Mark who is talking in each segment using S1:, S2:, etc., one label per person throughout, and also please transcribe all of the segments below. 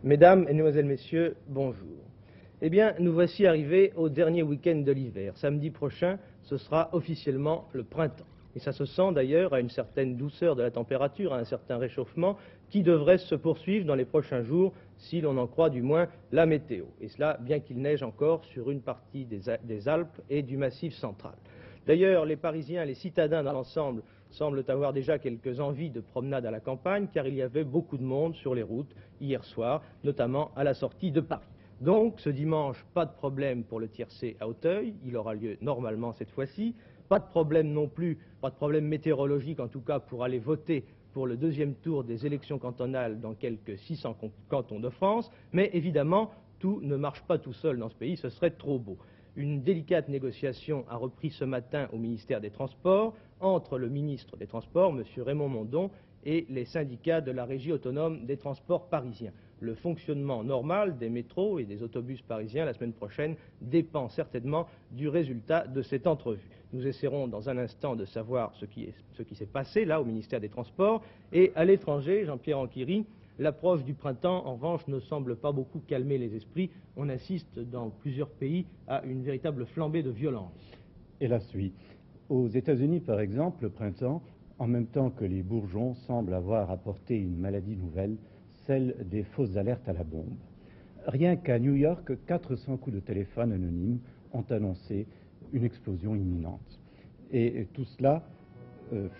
S1: Mesdames, Mesdemoiselles, Messieurs, bonjour. Eh bien, nous voici arrivés au dernier week-end de l'hiver. Samedi prochain, ce sera officiellement le printemps. Et ça se sent d'ailleurs à une certaine douceur de la température, à un certain réchauffement qui devrait se poursuivre dans les prochains jours, si l'on en croit du moins la météo. Et cela, bien qu'il neige encore sur une partie des Alpes et du Massif central. D'ailleurs, les Parisiens, les citadins dans l'ensemble, semblent avoir déjà quelques envies de promenade à la campagne, car il y avait beaucoup de monde sur les routes hier soir, notamment à la sortie de Paris. Donc, ce dimanche, pas de problème pour le tiercé à Auteuil, il aura lieu normalement cette fois-ci. Pas de problème non plus, pas de problème météorologique en tout cas pour aller voter pour le deuxième tour des élections cantonales dans quelques 600 cantons de France, mais évidemment, tout ne marche pas tout seul dans ce pays, ce serait trop beau. Une délicate négociation a repris ce matin au ministère des Transports entre le ministre des Transports, M. Raymond Mondon, et les syndicats de la Régie autonome des transports parisiens. Le fonctionnement normal des métros et des autobus parisiens la semaine prochaine dépend certainement du résultat de cette entrevue. Nous essaierons dans un instant de savoir ce qui s'est passé là au ministère des Transports. Et à l'étranger, Jean-Pierre Anquery, l'approche du printemps, en revanche, ne semble pas beaucoup calmer les esprits. On assiste dans plusieurs pays à une véritable flambée de violence.
S2: Hélas, oui. Aux États-Unis, par exemple, le printemps, en même temps que les bourgeons, semble avoir apporté une maladie nouvelle, celle des fausses alertes à la bombe. Rien qu'à New York, 400 coups de téléphone anonymes ont annoncé une explosion imminente. Et tout cela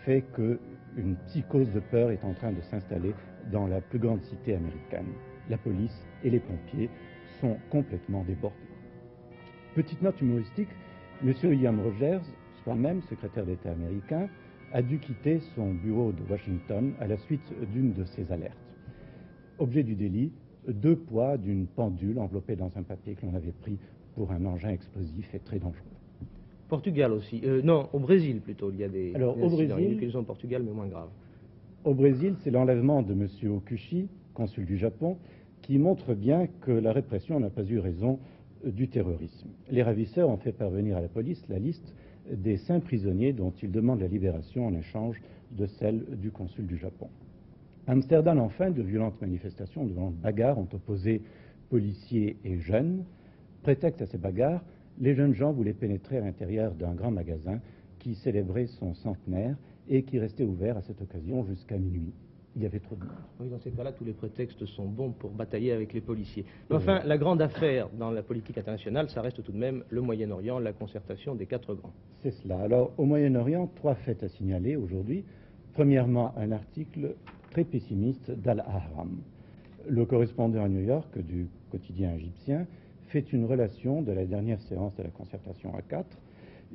S2: fait qu'une psychose de peur est en train de s'installer dans la plus grande cité américaine. La police et les pompiers sont complètement débordés. Petite note humoristique, M. William Rogers, soi-même secrétaire d'État américain, a dû quitter son bureau de Washington à la suite d'une de ces alertes. Objet du délit, 2 poids d'une pendule enveloppée dans un papier que l'on avait pris pour un engin explosif et très dangereux.
S1: Portugal aussi. Non, au Brésil plutôt. Il y a des
S2: Brésil,
S1: qu'ils ont au Portugal, mais moins graves.
S2: Au Brésil, c'est l'enlèvement de M. Okuchi, consul du Japon, qui montre bien que la répression n'a pas eu raison du terrorisme. Les ravisseurs ont fait parvenir à la police la liste des 5 prisonniers dont ils demandent la libération en échange de celle du consul du Japon. À Amsterdam, enfin, de violentes manifestations, de violentes bagarres ont opposé policiers et jeunes. Prétexte à ces bagarres, les jeunes gens voulaient pénétrer à l'intérieur d'un grand magasin qui célébrait son centenaire et qui restait ouvert à cette occasion jusqu'à minuit. Il y avait trop de monde.
S1: Oui, dans ces cas-là, tous les prétextes sont bons pour batailler avec les policiers. Mais enfin, la grande affaire dans la politique internationale, ça reste tout de même le Moyen-Orient, la concertation des 4 grands.
S2: C'est cela. Alors, au Moyen-Orient, 3 faits à signaler aujourd'hui. Premièrement, un article très pessimiste d'Al-Ahram. Le correspondant à New York du quotidien égyptien fait une relation de la dernière séance de la concertation à 4.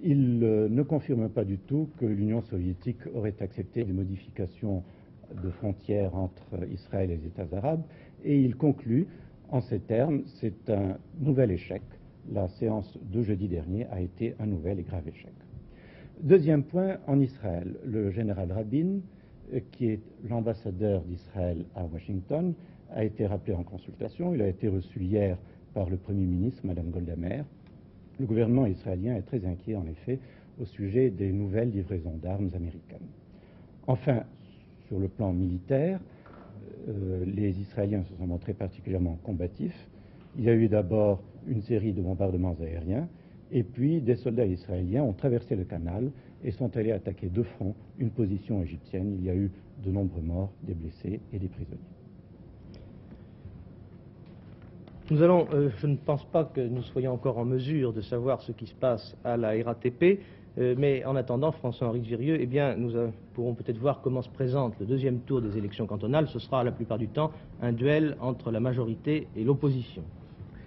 S2: Il ne confirme pas du tout que l'Union soviétique aurait accepté des modifications de frontières entre Israël et les États arabes, et il conclut en ces termes: c'est un nouvel échec. La séance de jeudi dernier a été un nouvel et grave échec. Deuxième point, en Israël, le général Rabin, qui est l'ambassadeur d'Israël à Washington, a été rappelé en consultation. Il a été reçu hier par le Premier ministre, Mme Golda Meir. Le gouvernement israélien est très inquiet, en effet, au sujet des nouvelles livraisons d'armes américaines. Enfin, sur le plan militaire, les Israéliens se sont montrés particulièrement combatifs. Il y a eu d'abord une série de bombardements aériens, et puis des soldats israéliens ont traversé le canal et sont allés attaquer de front une position égyptienne. Il y a eu de nombreux morts, des blessés et des prisonniers.
S1: Nous allons, je ne pense pas que nous soyons encore en mesure de savoir ce qui se passe à la RATP, mais en attendant, François-Henri Girieux, eh bien, nous pourrons peut-être voir comment se présente le deuxième tour des élections cantonales. Ce sera la plupart du temps un duel entre la majorité et l'opposition.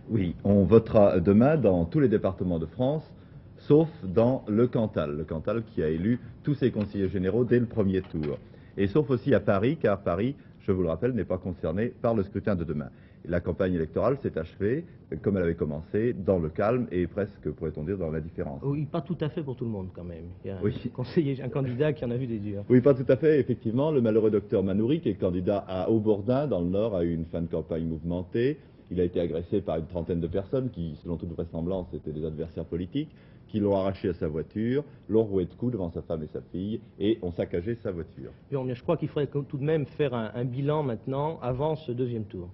S3: Oui, on votera demain dans tous les départements de France, sauf dans le Cantal qui a élu tous ses conseillers généraux dès le premier tour. Et sauf aussi à Paris, car Paris, je vous le rappelle, n'est pas concerné par le scrutin de demain. La campagne électorale s'est achevée, comme elle avait commencé, dans le calme et presque, pourrait-on dire, dans l'indifférence.
S1: Oui, pas tout à fait pour tout le monde quand même. Il y a
S3: oui.
S1: un candidat qui en a vu des durs.
S3: Oui, pas tout à fait, effectivement. Le malheureux docteur Manoury, qui est candidat à Haut-Bourdin, dans le Nord, a eu une fin de campagne mouvementée. Il a été agressé par une trentaine de personnes qui, selon toute vraisemblance, étaient des adversaires politiques, qui l'ont arraché à sa voiture, l'ont roué de coups devant sa femme et sa fille, et ont saccagé sa voiture.
S1: Bon, je crois qu'il faudrait tout de même faire un bilan maintenant, avant ce deuxième tour.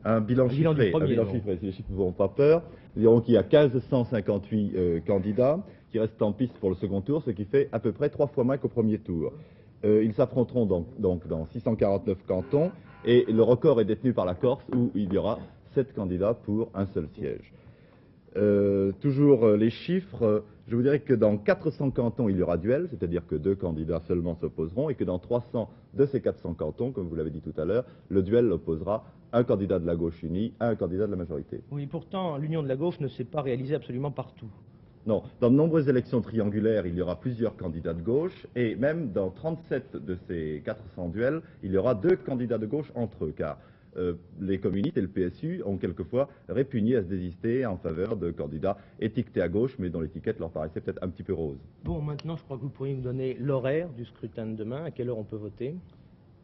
S3: Un bilan chiffré, si les chiffres ne vous font pas peur. Nous dirons qu'il y a 1558 candidats qui restent en piste pour le second tour, ce qui fait à peu près 3 fois moins qu'au premier tour. Ils s'affronteront donc dans 649 cantons et le record est détenu par la Corse où il y aura 7 candidats pour un seul siège. Toujours les chiffres, je vous dirais que dans 400 cantons il y aura duel, c'est-à-dire que 2 candidats seulement s'opposeront et que dans 300 de ces 400 cantons, comme vous l'avez dit tout à l'heure, le duel opposera un candidat de la gauche unie à un candidat de la majorité.
S1: Oui, pourtant l'union de la gauche ne s'est pas réalisée absolument partout.
S3: Non, dans de nombreuses élections triangulaires, il y aura plusieurs candidats de gauche, et même dans 37 de ces 400 duels, il y aura 2 candidats de gauche entre eux, car les communistes et le PSU ont quelquefois répugné à se désister en faveur de candidats étiquetés à gauche, mais dont l'étiquette leur paraissait peut-être un petit peu rose.
S1: Bon, maintenant, je crois que vous pourriez me donner l'horaire du scrutin de demain, à quelle heure on peut voter?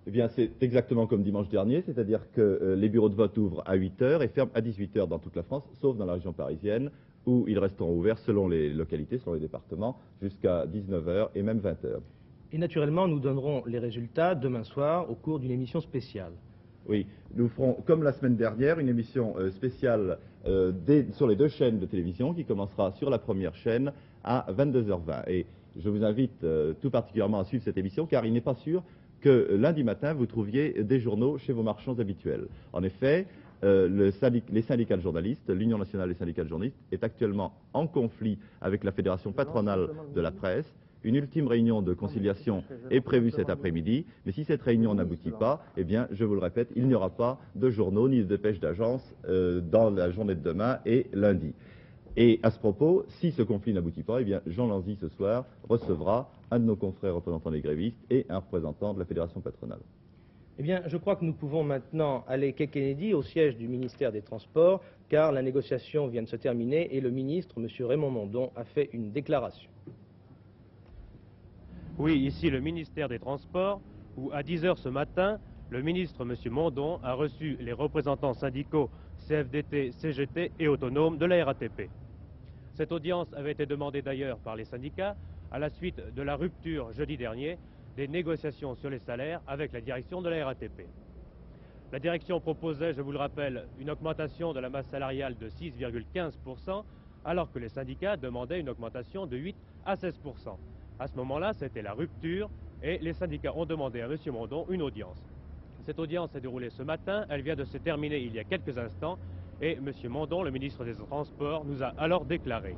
S3: Eh bien, c'est exactement comme dimanche dernier, c'est-à-dire que les bureaux de vote ouvrent à 8 h et ferment à 18 h dans toute la France, sauf dans la région parisienne, où ils resteront ouverts selon les localités, selon les départements, jusqu'à 19 h et même 20 h.
S1: Et naturellement, nous donnerons les résultats demain soir au cours d'une émission spéciale.
S3: Oui, nous ferons, comme la semaine dernière, une émission spéciale sur les 2 chaînes de télévision qui commencera sur la première chaîne à 22 h 20. Et je vous invite tout particulièrement à suivre cette émission, car il n'est pas sûr que lundi matin, vous trouviez des journaux chez vos marchands habituels. En effet, les syndicats de journalistes, l'Union nationale des syndicats de journalistes, est actuellement en conflit avec la Fédération patronale de la presse. Une ultime réunion de conciliation est prévue cet après-midi, mais si cette réunion n'aboutit pas, eh bien, je vous le répète, il n'y aura pas de journaux ni de dépêches d'agence dans la journée de demain et lundi. Et à ce propos, si ce conflit n'aboutit pas, eh bien, Jean Lanzy, ce soir, recevra un de nos confrères représentants des grévistes et un représentant de la Fédération patronale.
S1: Eh bien, je crois que nous pouvons maintenant aller quai Kennedy, au siège du ministère des Transports, car la négociation vient de se terminer et le ministre, M. Raymond Mondon, a fait une déclaration.
S4: Oui, ici le ministère des Transports, où à 10 h ce matin, le ministre M. Mondon a reçu les représentants syndicaux CFDT, CGT et autonomes de la RATP. Cette audience avait été demandée d'ailleurs par les syndicats à la suite de la rupture jeudi dernier des négociations sur les salaires avec la direction de la RATP. La direction proposait, je vous le rappelle, une augmentation de la masse salariale de 6,15%, alors que les syndicats demandaient une augmentation de 8 à 16%. À ce moment-là, c'était la rupture et les syndicats ont demandé à M. Mondon une audience. Cette audience s'est déroulée ce matin, elle vient de se terminer il y a quelques instants et M. Mondon, le ministre des Transports, nous a alors déclaré,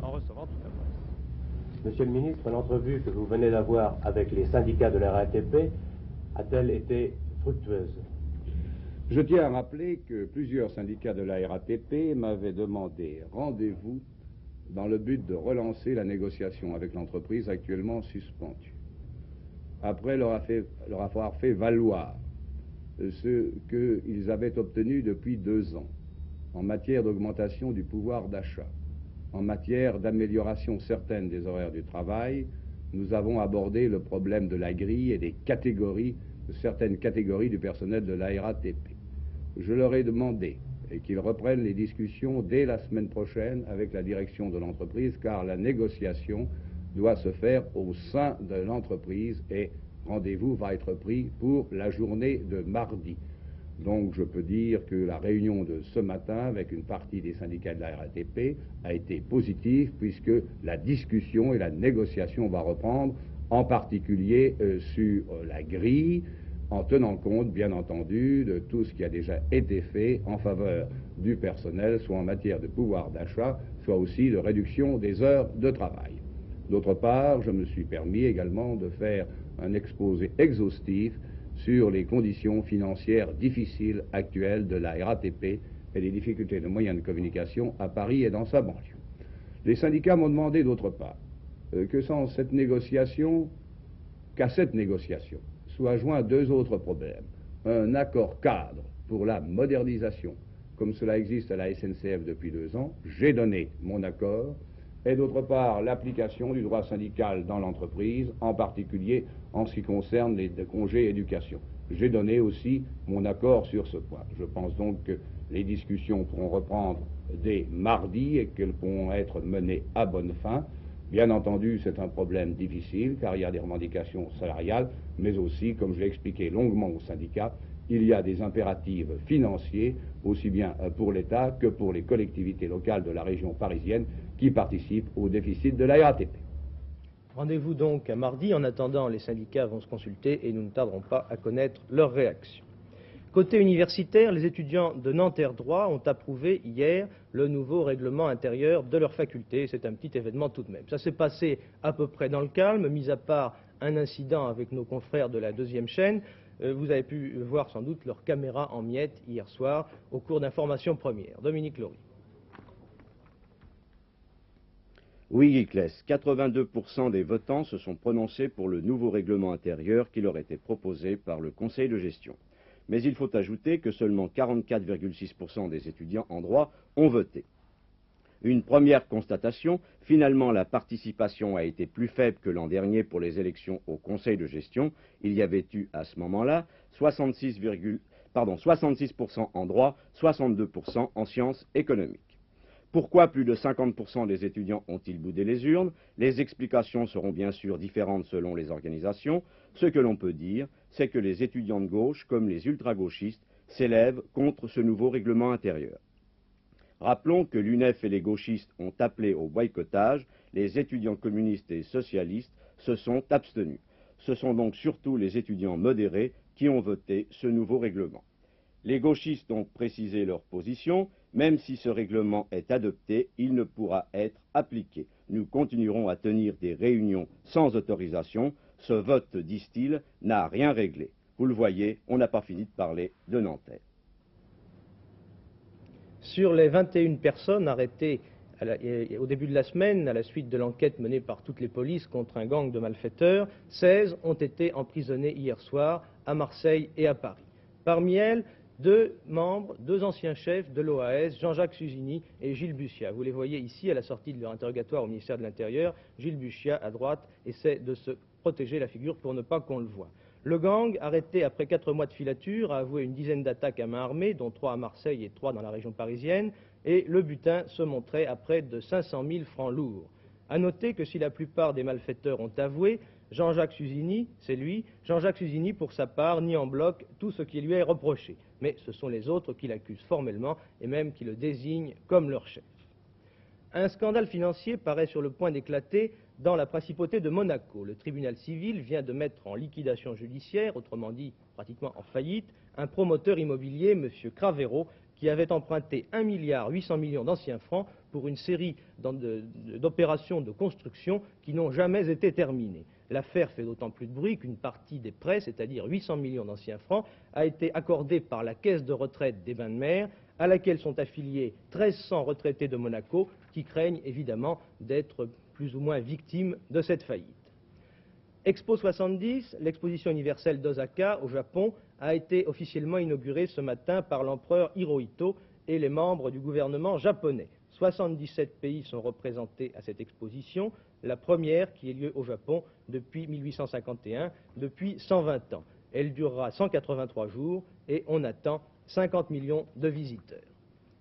S4: en recevant toute la presse.
S5: Monsieur le ministre, l'entrevue que vous venez d'avoir avec les syndicats de la RATP a-t-elle été fructueuse?
S6: Je tiens à rappeler que plusieurs syndicats de la RATP m'avaient demandé rendez-vous dans le but de relancer la négociation avec l'entreprise actuellement suspendue. Après leur avoir fait valoir ce qu'ils avaient obtenu depuis 2 ans en matière d'augmentation du pouvoir d'achat, en matière d'amélioration certaine des horaires du travail, nous avons abordé le problème de la grille et des catégories, de certaines catégories du personnel de la RATP. Je leur ai demandé qu'ils reprennent les discussions dès la semaine prochaine avec la direction de l'entreprise, car la négociation doit se faire au sein de l'entreprise et rendez-vous va être pris pour la journée de mardi. Donc je peux dire que la réunion de ce matin avec une partie des syndicats de la RATP a été positive, puisque la discussion et la négociation va reprendre, en particulier sur la grille, en tenant compte, bien entendu, de tout ce qui a déjà été fait en faveur du personnel, soit en matière de pouvoir d'achat, soit aussi de réduction des heures de travail. D'autre part, je me suis permis également de faire un exposé exhaustif sur les conditions financières difficiles actuelles de la RATP et les difficultés de moyens de communication à Paris et dans sa banlieue. Les syndicats m'ont demandé, d'autre part, qu'à cette négociation soient joints 2 autres problèmes. Un accord cadre pour la modernisation, comme cela existe à la SNCF depuis 2 ans, j'ai donné mon accord, et d'autre part l'application du droit syndical dans l'entreprise, en particulier en ce qui concerne les congés éducation. J'ai donné aussi mon accord sur ce point. Je pense donc que les discussions pourront reprendre dès mardi et qu'elles pourront être menées à bonne fin. Bien entendu, c'est un problème difficile, car il y a des revendications salariales, mais aussi, comme je l'ai expliqué longuement aux syndicats, il y a des impératifs financiers, aussi bien pour l'État que pour les collectivités locales de la région parisienne qui participent au déficit de la RATP.
S1: Rendez-vous donc à mardi. En attendant, les syndicats vont se consulter et nous ne tarderons pas à connaître leurs réactions. Côté universitaire, les étudiants de Nanterre Droit ont approuvé hier le nouveau règlement intérieur de leur faculté. C'est un petit événement tout de même. Ça s'est passé à peu près dans le calme, mis à part un incident avec nos confrères de la deuxième chaîne. Vous avez pu voir sans doute leur caméra en miettes hier soir au cours d'informations premières. Dominique Laury.
S7: Oui, Giclès, 82% des votants se sont prononcés pour le nouveau règlement intérieur qui leur était proposé par le Conseil de gestion. Mais il faut ajouter que seulement 44,6% des étudiants en droit ont voté. Une première constatation, finalement la participation a été plus faible que l'an dernier pour les élections au Conseil de gestion. Il y avait eu à ce moment-là 66% en droit, 62% en sciences économiques. Pourquoi plus de 50% des étudiants ont-ils boudé les urnes? Les explications seront bien sûr différentes selon les organisations. Ce que l'on peut dire, c'est que les étudiants de gauche, comme les ultra-gauchistes, s'élèvent contre ce nouveau règlement intérieur. Rappelons que l'UNEF et les gauchistes ont appelé au boycottage, les étudiants communistes et socialistes se sont abstenus. Ce sont donc surtout les étudiants modérés qui ont voté ce nouveau règlement. Les gauchistes ont précisé leur position. Même si ce règlement est adopté, il ne pourra être appliqué. Nous continuerons à tenir des réunions sans autorisation. Ce vote, disent-ils, n'a rien réglé. Vous le voyez, on n'a pas fini de parler de Nanterre.
S1: Sur les 21 personnes arrêtées au début de la semaine, à la suite de l'enquête menée par toutes les polices contre un gang de malfaiteurs, 16 ont été emprisonnées hier soir à Marseille et à Paris. Parmi elles, deux anciens chefs de l'OAS, Jean-Jacques Susini et Gilles Buccia. Vous les voyez ici à la sortie de leur interrogatoire au ministère de l'Intérieur. Gilles Buccia, à droite, essaie de se protéger la figure pour ne pas qu'on le voie. Le gang, arrêté après 4 mois de filature, a avoué une dizaine d'attaques à main armée, dont 3 à Marseille et 3 dans la région parisienne, et le butin se montrait à près de 500 000 francs lourds. À noter que si la plupart des malfaiteurs ont avoué, Jean-Jacques Susini, c'est lui, Jean-Jacques Susini, pour sa part, nie en bloc tout ce qui lui est reproché. Mais ce sont les autres qui l'accusent formellement et même qui le désignent comme leur chef. Un scandale financier paraît sur le point d'éclater dans la principauté de Monaco. Le tribunal civil vient de mettre en liquidation judiciaire, autrement dit pratiquement en faillite, un promoteur immobilier, M. Cravero, qui avait emprunté 1,8 milliard d'anciens francs pour une série d'opérations de construction qui n'ont jamais été terminées. L'affaire fait d'autant plus de bruit qu'une partie des prêts, c'est-à-dire 800 millions d'anciens francs, a été accordée par la caisse de retraite des Bains de Mer, à laquelle sont affiliés 1300 retraités de Monaco qui craignent évidemment d'être plus ou moins victimes de cette faillite. Expo 70, l'exposition universelle d'Osaka au Japon, a été officiellement inaugurée ce matin par l'empereur Hirohito et les membres du gouvernement japonais. 77 pays sont représentés à cette exposition, la première qui ait lieu au Japon depuis 1851, depuis 120 ans. Elle durera 183 jours et on attend 50 millions de visiteurs.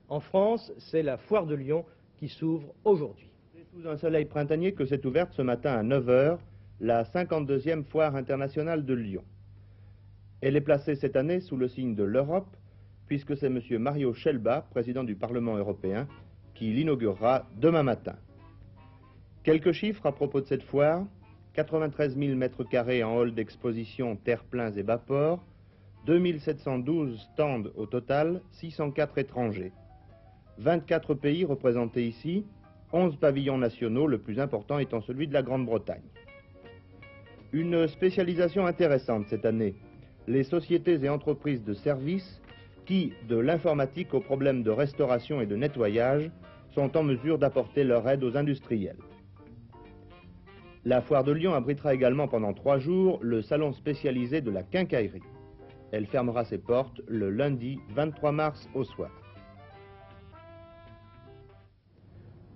S1: En France, c'est la foire de Lyon qui s'ouvre aujourd'hui.
S8: C'est sous un soleil printanier que s'est ouverte ce matin à 9 h la 52e foire internationale de Lyon. Elle est placée cette année sous le signe de l'Europe, puisque c'est M. Mario Scelba, président du Parlement européen, qui l'inaugurera demain matin. Quelques chiffres à propos de cette foire: 93 000 mètres carrés en hall d'exposition, terre-pleins et bas-ports, 2712 stands au total, 604 étrangers. 24 pays représentés ici, 11 pavillons nationaux, le plus important étant celui de la Grande-Bretagne. Une spécialisation intéressante cette année, les sociétés et entreprises de services qui, de l'informatique aux problèmes de restauration et de nettoyage, sont en mesure d'apporter leur aide aux industriels. La foire de Lyon abritera également pendant 3 jours le salon spécialisé de la quincaillerie. Elle fermera ses portes le lundi 23 mars au soir.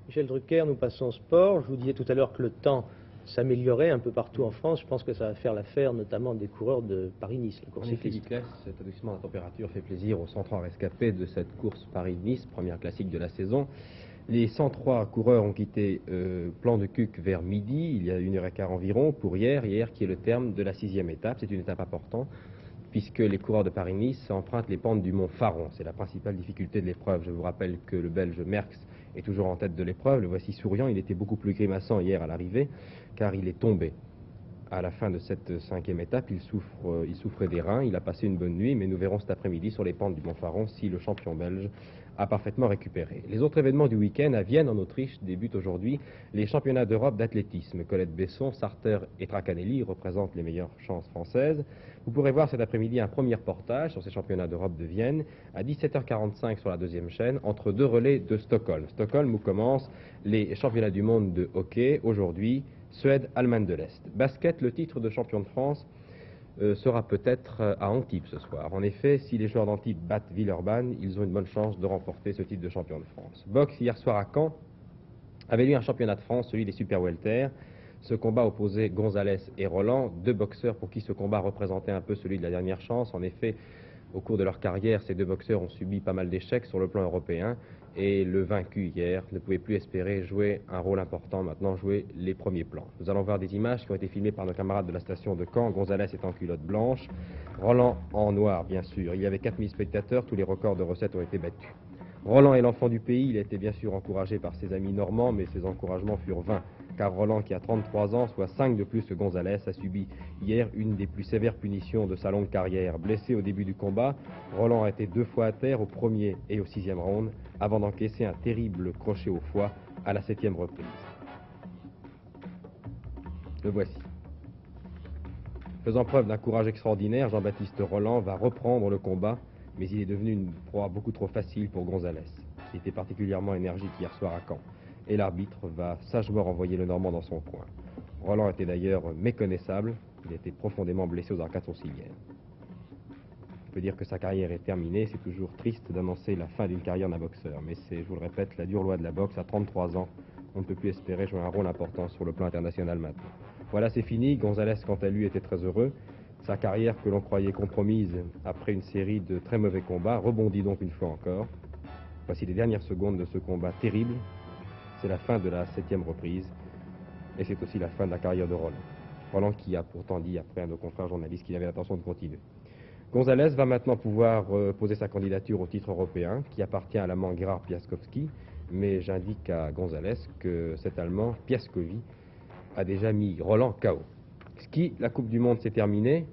S1: Michel Drucker, nous passons au sport. Je vous disais tout à l'heure que le temps s'améliorer un peu partout en France. Je pense que ça va faire l'affaire notamment des coureurs de Paris-Nice.
S9: En effet, Giclès, cet adoucissement de la température fait plaisir aux 103 rescapés de cette course Paris-Nice, première classique de la saison. Les 103 coureurs ont quitté Plan de Cuques vers midi, il y a 1 h 15 environ, pour hier qui est le terme de la 6e étape. C'est une étape importante puisque les coureurs de Paris-Nice empruntent les pentes du mont Faron. C'est la principale difficulté de l'épreuve. Je vous rappelle que le Belge Merckx est toujours en tête de l'épreuve. Le voici souriant, il était beaucoup plus grimaçant hier à l'arrivée, car il est tombé. À la fin de cette 5e étape, il souffrait des reins, il a passé une bonne nuit, mais nous verrons cet après-midi sur les pentes du Mont Faron si le champion belge a parfaitement récupéré. Les autres événements du week-end, à Vienne, en Autriche, débutent aujourd'hui les championnats d'Europe d'athlétisme. Colette Besson, Sarter et Tracanelli représentent les meilleures chances françaises. Vous pourrez voir cet après-midi un premier reportage sur ces championnats d'Europe de Vienne, à 17h45 sur la 2e chaîne, entre deux relais de Stockholm. Stockholm où commencent les championnats du monde de hockey, aujourd'hui, Suède, Allemagne de l'Est. Basket, le titre de champion de France sera peut-être à Antibes ce soir. En effet, si les joueurs d'Antibes battent Villeurbanne, ils ont une bonne chance de remporter ce titre de champion de France. Boxe, hier soir à Caen, avait eu un championnat de France, celui des super welter. Ce combat opposait Gonzalez et Roland, deux boxeurs pour qui ce combat représentait un peu celui de la dernière chance. En effet, au cours de leur carrière, ces deux boxeurs ont subi pas mal d'échecs sur le plan européen et le vaincu hier ne pouvait plus espérer jouer un rôle important, maintenant jouer les premiers plans. Nous allons voir des images qui ont été filmées par nos camarades de la station de Caen. Gonzalez est en culotte blanche, Roland en noir bien sûr. Il y avait 4000 spectateurs, tous les records de recettes ont été battus. Roland est l'enfant du pays, il a été bien sûr encouragé par ses amis normands, mais ses encouragements furent vains, car Roland, qui a 33 ans, soit 5 de plus que Gonzalez, a subi hier une des plus sévères punitions de sa longue carrière. Blessé au début du combat, Roland a été 2 fois à terre, au 1er et au 6e round, avant d'encaisser un terrible crochet au foie à la 7e reprise. Le voici. Faisant preuve d'un courage extraordinaire, Jean-Baptiste Roland va reprendre le combat, mais il est devenu une proie beaucoup trop facile pour Gonzalez, qui était particulièrement énergique hier soir à Caen. Et l'arbitre va sagement renvoyer le Normand dans son coin. Roland était d'ailleurs méconnaissable, il était profondément blessé aux arcades sourcilières. On peut dire que sa carrière est terminée, c'est toujours triste d'annoncer la fin d'une carrière d'un boxeur, mais c'est, je vous le répète, la dure loi de la boxe. À 33 ans, on ne peut plus espérer jouer un rôle important sur le plan international maintenant. Voilà, c'est fini. Gonzalez, quant à lui, était très heureux. Sa carrière, que l'on croyait compromise après une série de très mauvais combats, rebondit donc une fois encore. Voici les dernières secondes de ce combat terrible. C'est la fin de la 7e reprise et c'est aussi la fin de la carrière de Roland. Roland qui a pourtant dit après à nos confrères journalistes qu'il avait l'intention de continuer. Gonzalez va maintenant pouvoir poser sa candidature au titre européen qui appartient à l'Allemand Gerhard Piaskowski, mais j'indique à Gonzalez que cet Allemand, Piaskovi, a déjà mis Roland KO. Ski, la Coupe du Monde s'est terminée.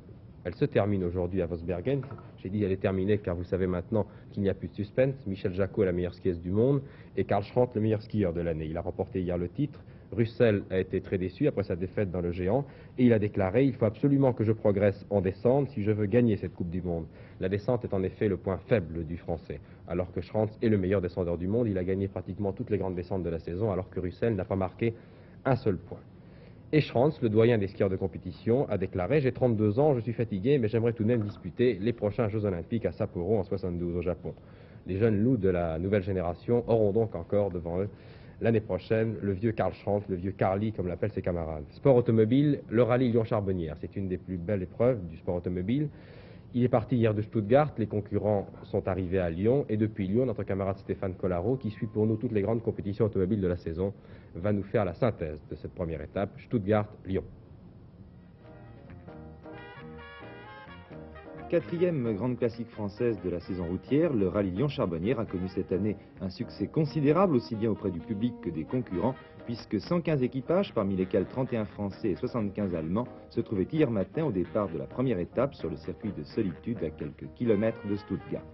S9: Elle se termine aujourd'hui à Vosbergen. J'ai dit elle est terminée car vous savez maintenant qu'il n'y a plus de suspense. Michel Jacot est la meilleure skieuse du monde et Karl Schranz le meilleur skieur de l'année. Il a remporté hier le titre. Russell a été très déçu après sa défaite dans le géant et il a déclaré « Il faut absolument que je progresse en descente si je veux gagner cette Coupe du Monde ». La descente est en effet le point faible du Français. Alors que Schranz est le meilleur descendeur du monde, il a gagné pratiquement toutes les grandes descentes de la saison alors que Russell n'a pas marqué un seul point. Et Schranz, le doyen des skieurs de compétition, a déclaré « J'ai 32 ans, je suis fatigué, mais j'aimerais tout de même disputer les prochains Jeux Olympiques à Sapporo en 72 au Japon ». Les jeunes loups de la nouvelle génération auront donc encore devant eux l'année prochaine le vieux Karl Schranz, le vieux Carly comme l'appellent ses camarades. Sport automobile, le rallye Lyon-Charbonnières, c'est une des plus belles épreuves du sport automobile. Il est parti hier de Stuttgart, les concurrents sont arrivés à Lyon et depuis Lyon, notre camarade Stéphane Collaro, qui suit pour nous toutes les grandes compétitions automobiles de la saison, va nous faire la synthèse de cette première étape, Stuttgart-Lyon.
S10: 4e grande classique française de la saison routière, le rallye Lyon-Charbonnières a connu cette année un succès considérable aussi bien auprès du public que des concurrents, puisque 115 équipages, parmi lesquels 31 Français et 75 Allemands, se trouvaient hier matin au départ de la première étape sur le circuit de Solitude à quelques kilomètres de Stuttgart.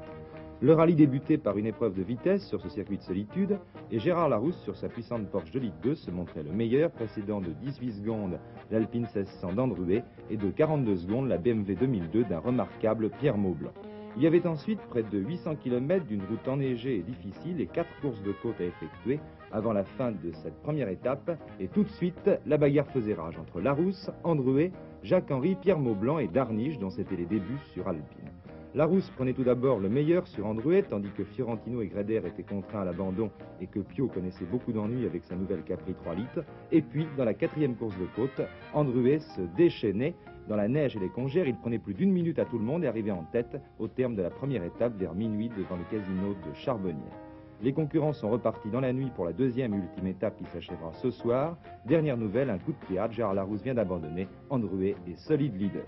S10: Le rallye débutait par une épreuve de vitesse sur ce circuit de Solitude et Gérard Larousse sur sa puissante Porsche de Ligue 2 se montrait le meilleur, précédant de 18 secondes l'Alpine 1600 d'Andruet et de 42 secondes la BMW 2002 d'un remarquable Pierre Maublanc. Il y avait ensuite près de 800 km d'une route enneigée et difficile et 4 courses de côte à effectuer avant la fin de cette première étape et tout de suite la bagarre faisait rage entre Larousse, Andruet, Jacques-Henri, Pierre Maublanc et Darniche dont c'était les débuts sur Alpine. Larousse prenait tout d'abord le meilleur sur Andruet, tandis que Fiorentino et Greder étaient contraints à l'abandon et que Pio connaissait beaucoup d'ennuis avec sa nouvelle Capri 3 litres. Et puis, dans la 4e course de côte, Andruet se déchaînait. Dans la neige et les congères, il prenait plus d'1 minute à tout le monde et arrivait en tête au terme de la première étape vers minuit devant le casino de Charbonnières. Les concurrents sont repartis dans la nuit pour la 2e et ultime étape qui s'achèvera ce soir. Dernière nouvelle, un coup de théâtre, Gérard Larousse vient d'abandonner, Andruet est solide leader.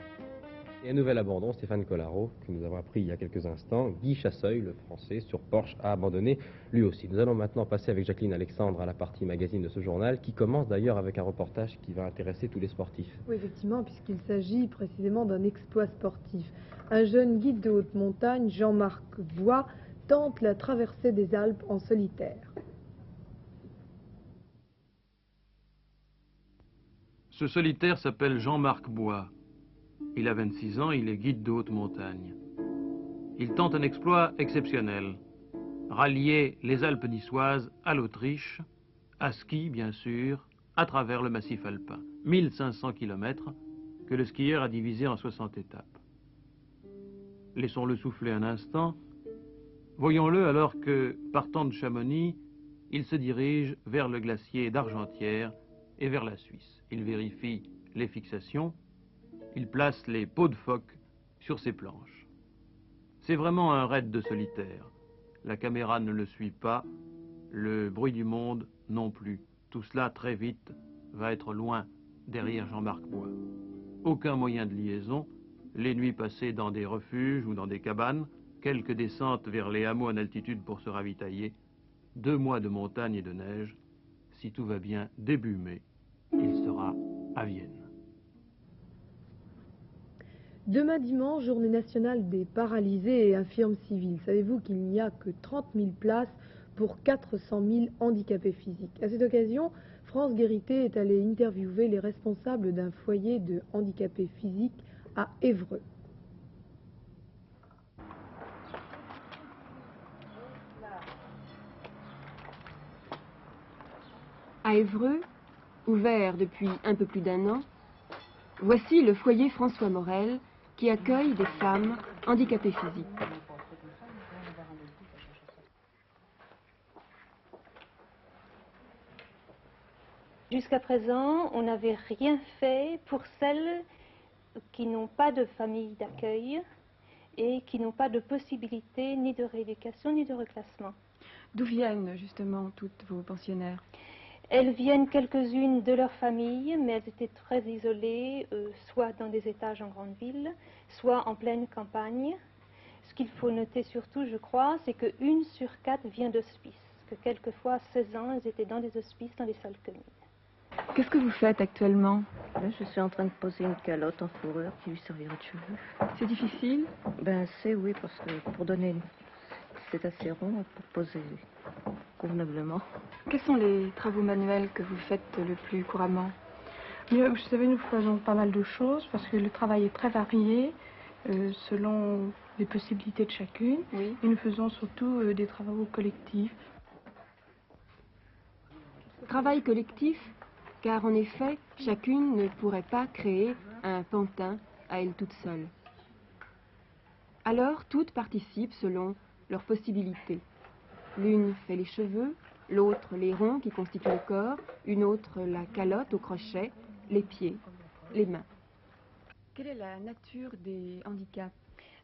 S9: Et un nouvel abandon, Stéphane Collaro, que nous avons appris il y a quelques instants. Guy Chasseuil, le Français, sur Porsche, a abandonné lui aussi. Nous allons maintenant passer avec Jacqueline Alexandre à la partie magazine de ce journal, qui commence d'ailleurs avec un reportage qui va intéresser tous les sportifs.
S11: Oui, effectivement, puisqu'il s'agit précisément d'un exploit sportif. Un jeune guide de haute montagne, Jean-Marc Bois, tente la traversée des Alpes en solitaire.
S12: Ce solitaire s'appelle Jean-Marc Bois. Il a 26 ans, il est guide de haute montagne. Il tente un exploit exceptionnel. Rallier les Alpes niçoises à l'Autriche, à ski bien sûr, à travers le massif alpin. 1500 km que le skieur a divisé en 60 étapes. Laissons-le souffler un instant. Voyons-le alors que, partant de Chamonix, il se dirige vers le glacier d'Argentière et vers la Suisse. Il vérifie les fixations. Il place les peaux de phoque sur ses planches. C'est vraiment un raid de solitaire. La caméra ne le suit pas, le bruit du monde non plus. Tout cela, très vite, va être loin derrière Jean-Marc Bois. Aucun moyen de liaison, les nuits passées dans des refuges ou dans des cabanes, quelques descentes vers les hameaux en altitude pour se ravitailler, 2 mois de montagne et de neige. Si tout va bien, début mai, il sera à Vienne.
S11: Demain dimanche, journée nationale des paralysés et infirmes civils. Savez-vous qu'il n'y a que 30 000 places pour 400 000 handicapés physiques? À cette occasion, France Guérité est allée interviewer les responsables d'un foyer de handicapés physiques à Évreux.
S13: À Évreux, ouvert depuis un peu plus d'1 an, voici le foyer François Morel qui accueille des femmes handicapées physiques.
S14: Jusqu'à présent, on n'avait rien fait pour celles qui n'ont pas de famille d'accueil et qui n'ont pas de possibilité ni de rééducation ni de reclassement.
S13: D'où viennent justement toutes vos pensionnaires?
S14: Elles viennent quelques-unes de leur famille, mais elles étaient très isolées, soit dans des étages en grande ville, soit en pleine campagne. Ce qu'il faut noter surtout, je crois, c'est que 1 sur 4 vient d'hospice, que quelquefois, à 16 ans, elles étaient dans des hospices, dans des salles communes.
S13: Qu'est-ce que vous faites actuellement?
S15: Là, je suis en train de poser une calotte en fourrure qui lui servira de cheveux.
S13: C'est difficile?
S15: Ben, c'est oui, parce que pour donner c'est assez rond pour poser convenablement.
S13: Quels sont les travaux manuels que vous faites le plus couramment?
S16: Vous savez, nous faisons pas mal de choses parce que le travail est très varié selon les possibilités de chacune.
S13: Oui.
S16: Et nous faisons surtout des travaux collectifs.
S13: Travail collectif, car en effet, chacune ne pourrait pas créer un pantin à elle toute seule. Alors, toutes participent selon leurs possibilités. L'une fait les cheveux, l'autre les ronds qui constituent le corps, une autre la calotte au crochet, les pieds, les mains. Quelle est la nature des handicaps?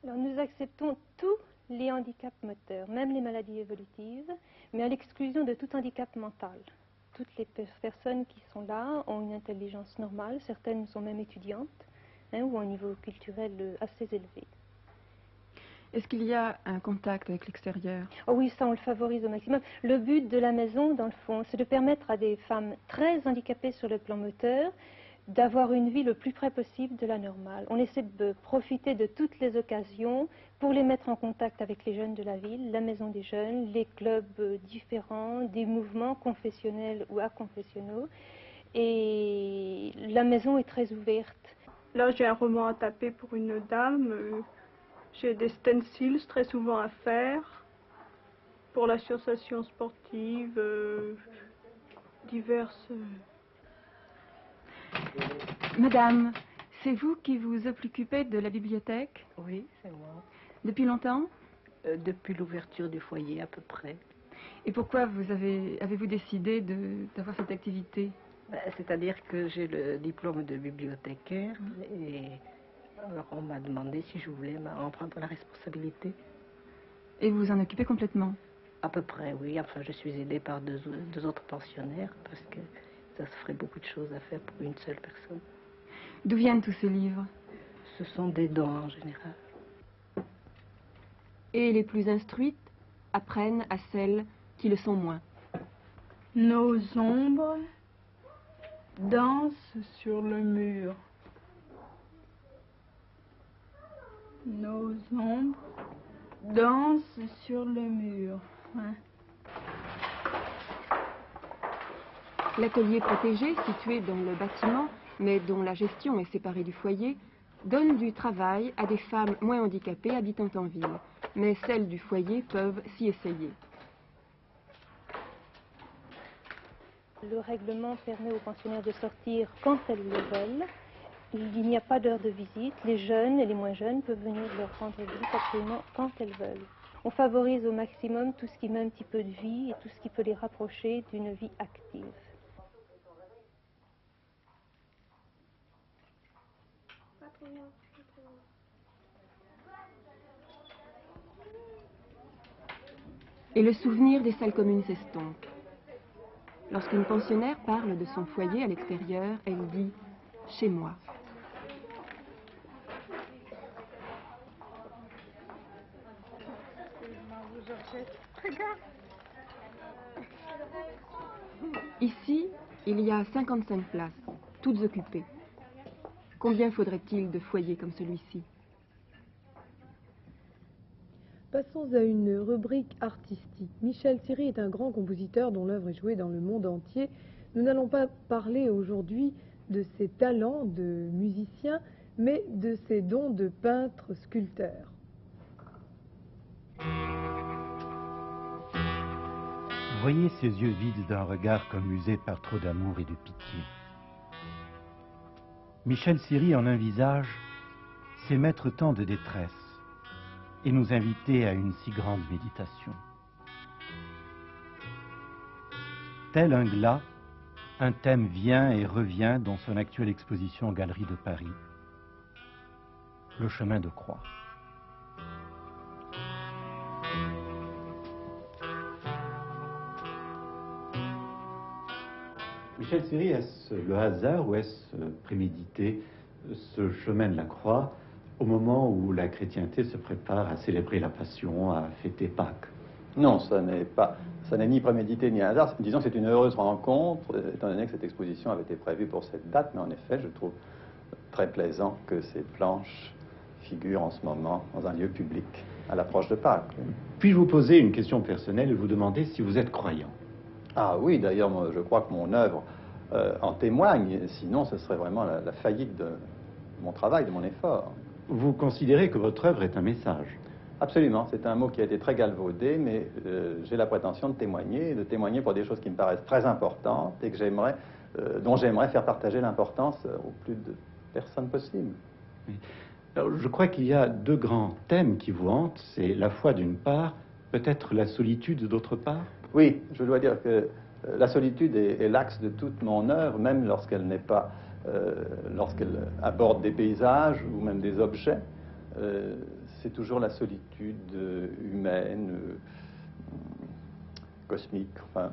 S14: Alors, nous acceptons tous les handicaps moteurs, même les maladies évolutives, mais à l'exclusion de tout handicap mental. Toutes les personnes qui sont là ont une intelligence normale, certaines sont même étudiantes, ou un niveau culturel assez élevé.
S13: Est-ce qu'il y a un contact avec l'extérieur?
S14: Oh oui, ça on le favorise au maximum. Le but de la maison, dans le fond, c'est de permettre à des femmes très handicapées sur le plan moteur d'avoir une vie le plus près possible de la normale. On essaie de profiter de toutes les occasions pour les mettre en contact avec les jeunes de la ville, la maison des jeunes, les clubs différents, des mouvements confessionnels ou aconfessionnaux. Et la maison est très ouverte.
S16: Là, j'ai un roman à taper pour une dame. J'ai des stencils très souvent à faire pour l'association sportive, diverses.
S13: Madame, c'est vous qui vous occupez de la bibliothèque?
S15: Oui, c'est moi.
S13: Depuis longtemps?
S15: Depuis l'ouverture du foyer, à peu près.
S13: Et pourquoi avez-vous décidé d'avoir cette activité?
S15: C'est-à-dire que j'ai le diplôme de bibliothécaire et alors on m'a demandé si je voulais en prendre la responsabilité.
S13: Et vous vous en occupez complètement?
S15: À peu près, oui. Enfin, je suis aidée par deux autres pensionnaires parce que ça se ferait beaucoup de choses à faire pour une seule personne.
S13: D'où viennent tous ces livres?
S15: ce sont des dons en général.
S13: Et les plus instruites apprennent à celles qui le sont moins.
S16: Nos ombres dansent sur le mur. Nos ombres dansent sur le mur. Hein?
S13: L'atelier protégé, situé dans le bâtiment, mais dont la gestion est séparée du foyer, donne du travail à des femmes moins handicapées habitant en ville. Mais celles du foyer peuvent s'y essayer.
S14: Le règlement permet aux pensionnaires de sortir quand elles le veulent. Il n'y a pas d'heure de visite. Les jeunes et les moins jeunes peuvent venir leur rendre visite absolument quand elles veulent. On favorise au maximum tout ce qui met un petit peu de vie et tout ce qui peut les rapprocher d'une vie active.
S13: Et le souvenir des salles communes s'estompe. Lorsqu'une pensionnaire parle de son foyer à l'extérieur, elle dit « chez moi ». Ici, il y a 55 places, toutes occupées. Combien faudrait-il de foyers comme celui-ci?
S11: Passons à une rubrique artistique. Michel Siri est un grand compositeur dont l'œuvre est jouée dans le monde entier. Nous n'allons pas parler aujourd'hui de ses talents de musicien, mais de ses dons de peintre-sculpteur.
S2: Voyez ces yeux vides d'un regard comme usé par trop d'amour et de pitié. Michel Siri en un visage sait mettre tant de détresse et nous inviter à une si grande méditation. Tel un glas, un thème vient et revient dans son actuelle exposition aux Galeries de Paris, le chemin de croix. Michel Siri, est-ce le hasard ou est-ce prémédité ce chemin de la croix au moment où la chrétienté se prépare à célébrer la Passion, à fêter Pâques?
S17: Non, ça n'est ni prémédité ni un hasard. Disons que c'est une heureuse rencontre, étant donné que cette exposition avait été prévue pour cette date, mais en effet, je trouve très plaisant que ces planches figurent en ce moment dans un lieu public, à l'approche de Pâques.
S2: Puis-je vous poser une question personnelle et vous demander si vous êtes croyant?
S17: Ah oui, d'ailleurs, je crois que mon œuvre en témoigne, sinon ce serait vraiment la faillite de mon travail, de mon effort.
S2: Vous considérez que votre œuvre est un message?
S17: Absolument, c'est un mot qui a été très galvaudé, mais j'ai la prétention de témoigner pour des choses qui me paraissent très importantes et que dont j'aimerais faire partager l'importance au plus de personnes possible.
S2: Oui. Alors, je crois qu'il y a deux grands thèmes qui vous hantent, c'est la foi d'une part, peut-être la solitude d'autre part?
S17: Oui, je dois dire que la solitude est l'axe de toute mon œuvre, même lorsqu'elle n'est pas, lorsqu'elle aborde des paysages ou même des objets. C'est toujours la solitude humaine, cosmique, enfin.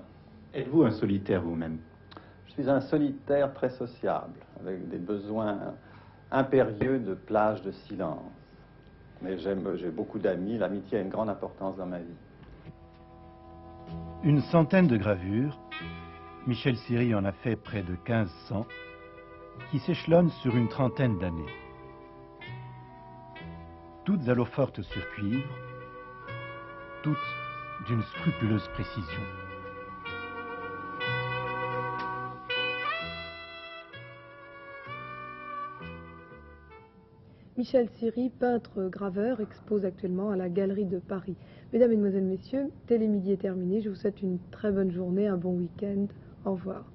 S2: Êtes-vous un solitaire vous-même?
S17: Je suis un solitaire très sociable, avec des besoins impérieux de plage de silence. Mais j'ai beaucoup d'amis, l'amitié a une grande importance dans ma vie.
S2: Une centaine de gravures, Michel Siri en a fait près de 1500, qui s'échelonnent sur une trentaine d'années. Toutes à l'eau forte sur cuivre, toutes d'une scrupuleuse précision.
S11: Michel Siri, peintre-graveur, expose actuellement à la Galerie de Paris. Mesdames, Mesdemoiselles, Messieurs, Télémidi est terminé. Je vous souhaite une très bonne journée, un bon week-end. Au revoir.